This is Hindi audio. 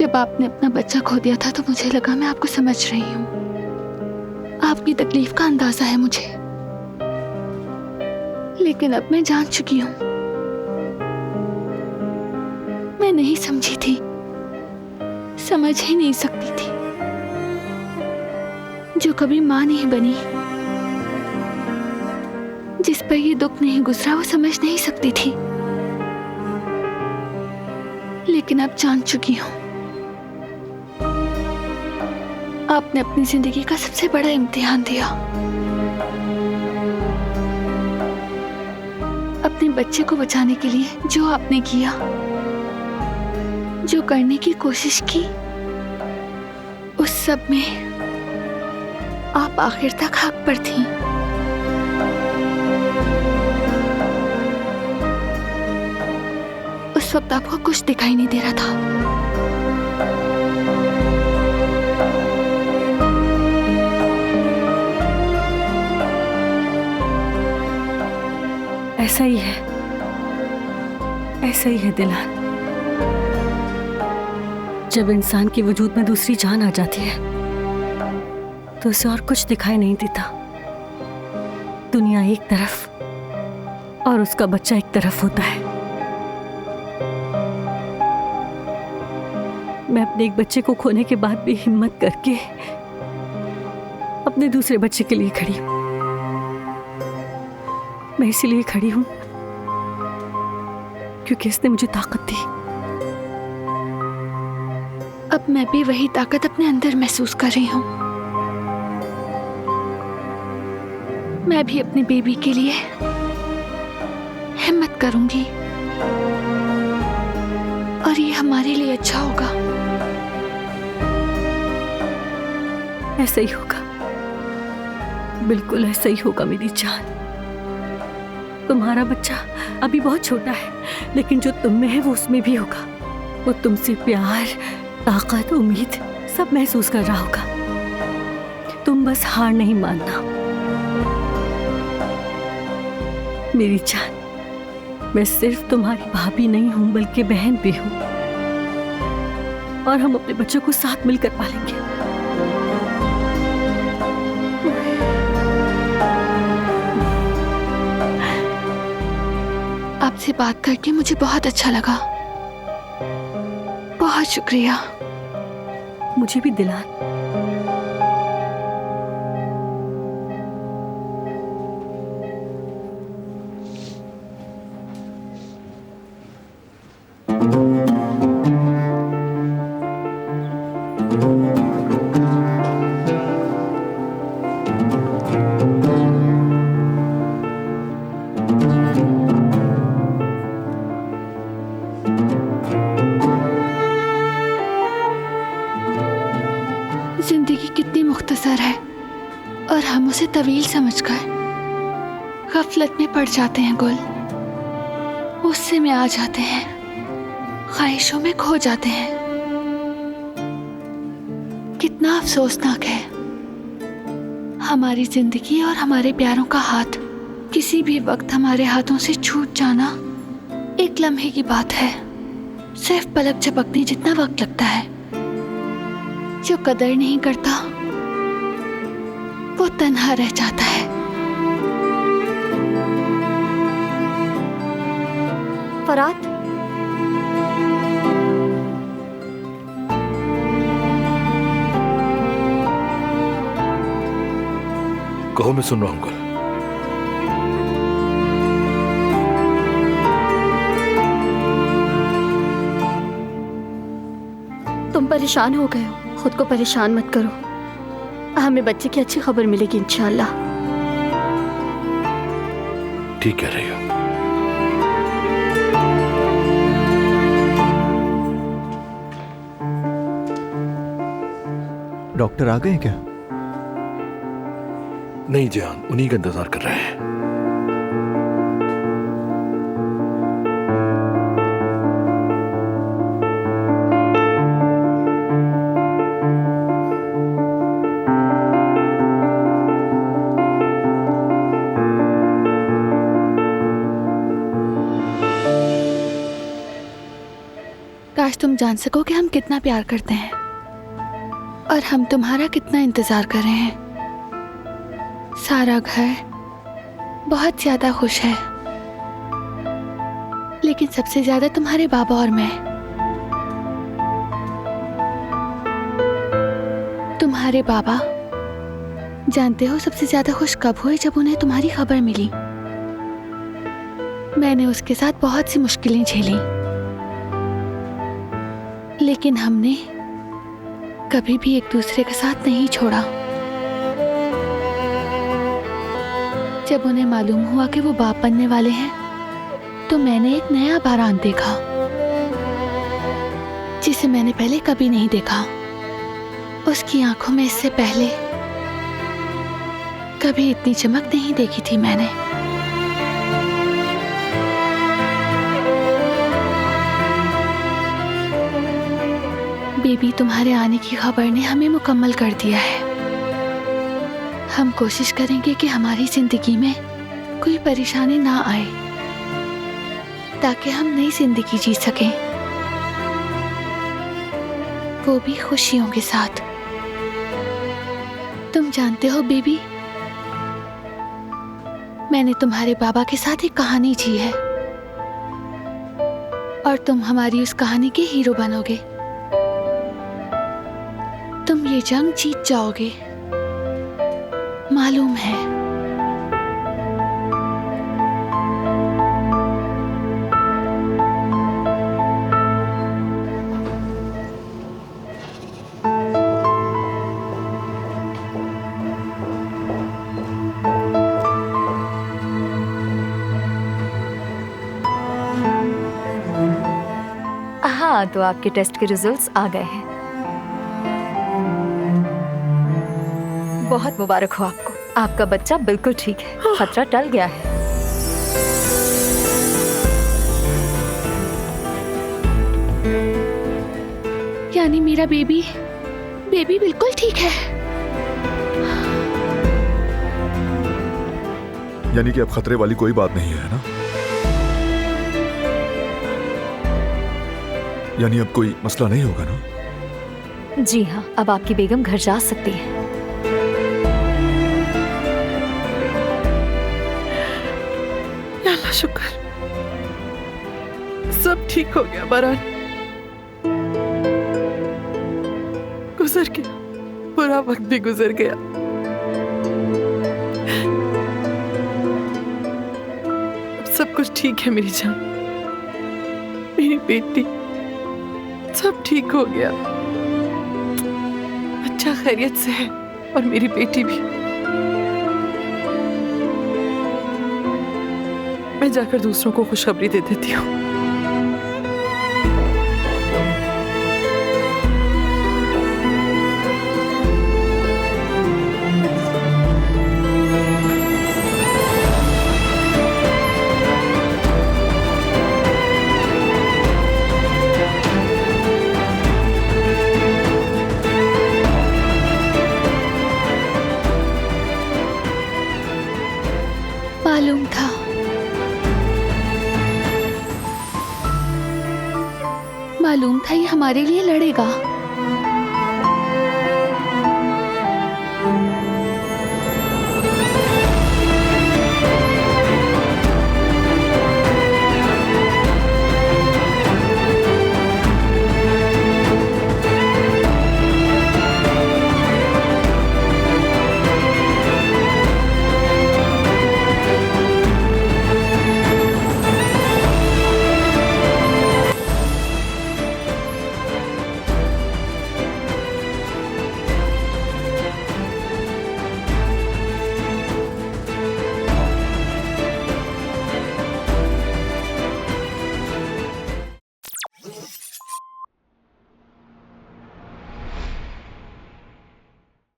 जब आपने अपना बच्चा खो दिया था तो मुझे लगा मैं आपको समझ रही हूँ, आपकी तकलीफ का अंदाजा है मुझे। लेकिन अब मैं जान चुकी हूँ, मैं नहीं समझी थी, समझ ही नहीं सकती थी। जो कभी मां नहीं बनी, जिस पर ये दुख नहीं गुजरा, वो समझ नहीं सकती थी। लेकिन अब जान चुकी हूं, आपने अपनी जिंदगी का सबसे बड़ा इम्तिहान दिया। अपने बच्चे को बचाने के लिए जो आपने किया, जो करने की कोशिश की, उस सब में आप आखिर तक हक पर थीं। उस वक्त आपको कुछ दिखाई नहीं दे रहा था। ऐसा ही है, ऐसा ही है दिलान। जब इंसान के वजूद में दूसरी जान आ जाती है तो उसे और कुछ दिखाई नहीं देता। दुनिया एक तरफ और उसका बच्चा एक तरफ होता है। मैं अपने एक बच्चे को खोने के बाद भी हिम्मत करके अपने दूसरे बच्चे के लिए खड़ी हूं। मैं इसीलिए खड़ी हूं क्योंकि इसने मुझे ताकत दी। अब मैं भी वही ताकत अपने अंदर महसूस कर रही हूं। मैं भी अपने बेबी के लिए हिम्मत करूंगी और ये हमारे लिए अच्छा होगा। ऐसा ही होगा, बिल्कुल ऐसा ही होगा मेरी जान। तुम्हारा बच्चा अभी बहुत छोटा है, लेकिन जो तुम में है वो उसमें भी होगा। वो तुमसे प्यार, ताकत, उम्मीद सब महसूस कर रहा होगा। तुम बस हार नहीं मानना मेरी जान। मैं सिर्फ तुम्हारी भाभी नहीं हूं बल्कि बहन भी हूं, और हम अपने बच्चों को साथ मिलकर पालेंगे। आपसे बात करके मुझे बहुत अच्छा लगा। बहुत शुक्रिया। मुझे भी दिलान। जिंदगी कितनी मुख्तसर है और हम उसे तवील समझकर गफलत में पड़ जाते हैं गुल। गुस्से में आ जाते हैं, ख्वाहिशों में खो जाते हैं। कितना अफसोसनाक है, हमारी जिंदगी और हमारे प्यारों का हाथ किसी भी वक्त हमारे हाथों से छूट जाना एक लम्हे की बात है। सिर्फ पलक झपकने जितना वक्त लगता है। जो कदर नहीं करता वो तन्हा रह जाता है। फरात, कहो, मैं सुन रहा हूं। तुम परेशान हो गए हो, खुद को परेशान मत करो। हमें बच्चे की अच्छी खबर मिलेगी इंशाल्लाह। ठीक कह रही हो। डॉक्टर आ गए क्या? नहीं जान, उन्हीं का इंतजार कर रहे हैं। काश तुम जान सको कि हम कितना प्यार करते हैं और हम तुम्हारा कितना इंतजार कर रहे हैं। सारा घर बहुत ज्यादा खुश है, लेकिन सबसे ज्यादा तुम्हारे बाबा और मैं। तुम्हारे बाबा जानते हो सबसे ज्यादा खुश कब हुए? जब उन्हें तुम्हारी खबर मिली। मैंने उसके साथ बहुत सी मुश्किलें झेली, लेकिन हमने कभी भी एक दूसरे का साथ नहीं छोड़ा। जब उन्हें मालूम हुआ कि वो बाप बनने वाले हैं, तो मैंने एक नया बारान देखा जिसे मैंने पहले कभी नहीं देखा। उसकी आंखों में इससे पहले कभी इतनी चमक नहीं देखी थी मैंने। बेबी, तुम्हारे आने की खबर ने हमें मुकम्मल कर दिया है। हम कोशिश करेंगे कि हमारी जिंदगी में कोई परेशानी ना आए, ताकि हम नई जिंदगी जी सकें, वो भी खुशियों के साथ। तुम जानते हो बेबी, मैंने तुम्हारे बाबा के साथ एक कहानी जी है और तुम हमारी उस कहानी के हीरो बनोगे। तुम ये जंग जीत जाओगे, मालूम है। हाँ, तो आपके टेस्ट के रिजल्ट्स आ गए हैं। बहुत मुबारक हो आपको। आपका बच्चा बिल्कुल ठीक है, खतरा टल गया है। यानी मेरा बेबी बिल्कुल ठीक है। यानी कि अब खतरे वाली कोई बात नहीं है ना? यानी अब कोई मसला नहीं होगा ना? जी हाँ, अब आपकी बेगम घर जा सकती है। अल्लाह शुक्र, सब ठीक हो गया। बारान गुजर गया, बुरा वक्त भी गुजर गया। अब सब कुछ ठीक है मेरी जान, मेरी बेटी, सब ठीक हो गया। बच्चा खैरियत से है और मेरी बेटी भी। मैं जाकर दूसरों को खुशखबरी दे देती हूँ। मालूम था, मालूम था ये हमारे लिए लड़ेगा।